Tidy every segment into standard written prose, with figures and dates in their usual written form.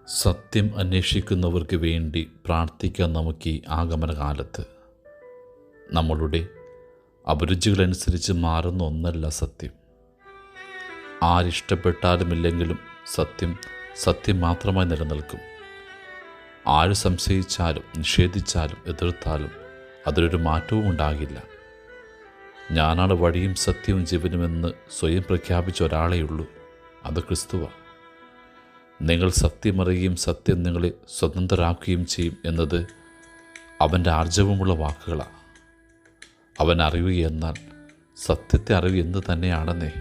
സത്യം അന്വേഷിക്കുന്നവർക്ക് വേണ്ടി പ്രാർത്ഥിക്കാൻ നമുക്ക് ഈ ആഗമനകാലത്ത്. നമ്മളുടെ അഭിരുചികളനുസരിച്ച് മാറുന്ന ഒന്നല്ല സത്യം. ആരിഷ്ടപ്പെട്ടാലുമില്ലെങ്കിലും സത്യം സത്യം മാത്രമായി നിലനിൽക്കും. ആര് സംശയിച്ചാലും നിഷേധിച്ചാലും എതിർത്താലും അതിലൊരു മാറ്റവും ഉണ്ടാകില്ല. ഞാനാണ് വഴിയും സത്യവും ജീവനുമെന്ന് സ്വയം പ്രഖ്യാപിച്ച ഒരാളെയുള്ളൂ, അത് ക്രിസ്തുവാണ്. നിങ്ങൾ സത്യമറിയുകയും സത്യം നിങ്ങളെ സ്വതന്ത്രരാക്കുകയും ചെയ്യും എന്നത് അവൻ്റെ ആർജവമുള്ള വാക്കുകളാണ്. അവൻ അറിയുക എന്നാൽ സത്യത്തെ അറിയുക എന്ന് തന്നെയാണെന്നേ.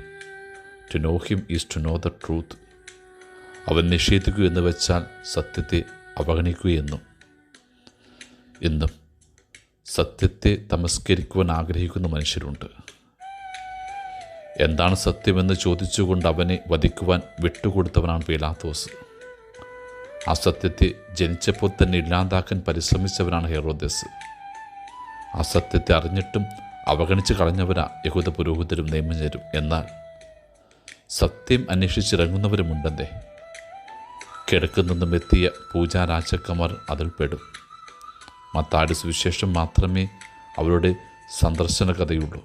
To know him is to know the truth. അവൻ നിഷേധിക്കുക എന്ന് വെച്ചാൽ സത്യത്തെ അവഗണിക്കുകയെന്നും. ഇന്നും സത്യത്തെ തമസ്കരിക്കുവാൻ ആഗ്രഹിക്കുന്ന മനുഷ്യരുണ്ട്. എന്താണ് സത്യമെന്ന് ചോദിച്ചുകൊണ്ട് അവനെ വധിക്കുവാൻ വിട്ടുകൊടുത്തവനാണ് പീലാത്തോസ്. ആ സത്യത്തെ ജനിച്ചപ്പോൾ തന്നെ ഇല്ലാതാക്കാൻ പരിശ്രമിച്ചവനാണ് ഹെറോദസ്. ആ സത്യത്തെ അറിഞ്ഞിട്ടും അവഗണിച്ച് കളഞ്ഞവരാ യഹൂദ പുരോഹിതരും നിയമജ്ഞരും. എന്നാൽ സത്യം അന്വേഷിച്ചിറങ്ങുന്നവരുമുണ്ടെന്നേ. കിഴക്ക് നിന്നും എത്തിയ പൂജാരാജാക്കന്മാർ അതിൽ പെടും. മത്തായിയുടെ സുവിശേഷം മാത്രമേ അവരുടെ സന്ദർശന കഥയുള്ളൂ.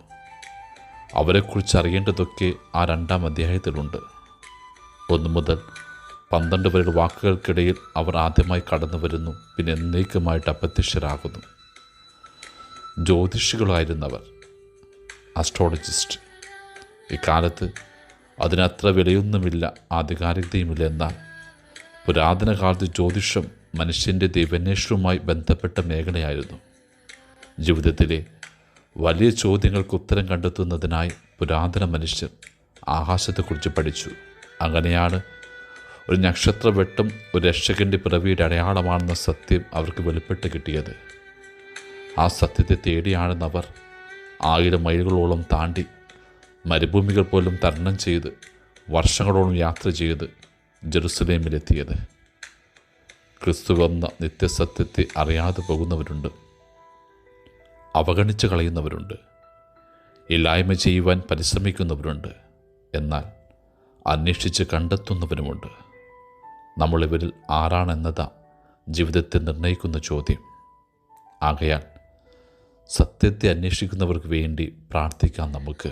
അവരെക്കുറിച്ച് അറിയേണ്ടതൊക്കെ ആ 2-ാം അധ്യായത്തിലുണ്ട്. 1 മുതൽ 12 വരെയുള്ള വാക്കുകൾക്കിടയിൽ അവർ ആദ്യമായി കടന്നു വരുന്നു, പിന്നെ എന്നേക്കുമായിട്ട് അപ്രത്യക്ഷരാകുന്നു. ജ്യോതിഷികളായിരുന്നവർ, ആസ്ട്രോളജിസ്റ്റ്. ഇക്കാലത്ത് അതിനത്ര വിലയൊന്നുമില്ല, ആധികാരികതയുമില്ല. എന്നാൽ പുരാതന കാലത്ത് ജ്യോതിഷം മനുഷ്യൻ്റെ ദൈവാന്വേഷണവുമായി ബന്ധപ്പെട്ട മേഖലയായിരുന്നു. ജീവിതത്തിലെ വലിയ ചോദ്യങ്ങൾക്ക് ഉത്തരം കണ്ടെത്തുന്നതിനായി പുരാതന മനുഷ്യർ ആകാശത്തെക്കുറിച്ച് പഠിച്ചു. അങ്ങനെയാണ് ഒരു നക്ഷത്രവെട്ടം ഒരു രക്ഷകൻ്റെ പിറവിയുടെ അടയാളമാണെന്ന സത്യം അവർക്ക് വെളിപ്പെട്ട് കിട്ടിയത്. ആ സത്യത്തെ തേടിയാണെന്നവർ 1000 മൈലുകളോളം താണ്ടി, മരുഭൂമികൾ പോലും തരണം ചെയ്ത്, വർഷങ്ങളോളം യാത്ര ചെയ്ത് ജെറുസലേമിലെത്തിയത്. ക്രിസ്തു വന്ന നിത്യസത്യത്തെ അറിയാതെ പോകുന്നവരുണ്ട്, അവഗണിച്ച് കളയുന്നവരുണ്ട്, ഇല്ലായ്മ ചെയ്യുവാൻ പരിശ്രമിക്കുന്നവരുണ്ട്. എന്നാൽ അന്വേഷിച്ച് കണ്ടെത്തുന്നവരുമുണ്ട്. നമ്മളിവരിൽ ആരാണെന്നതാ ജീവിതത്തെ നിർണ്ണയിക്കുന്ന ചോദ്യം. ആകയാൽ സത്യത്തെ അന്വേഷിക്കുന്നവർക്ക് വേണ്ടി പ്രാർത്ഥിക്കാം നമുക്ക്.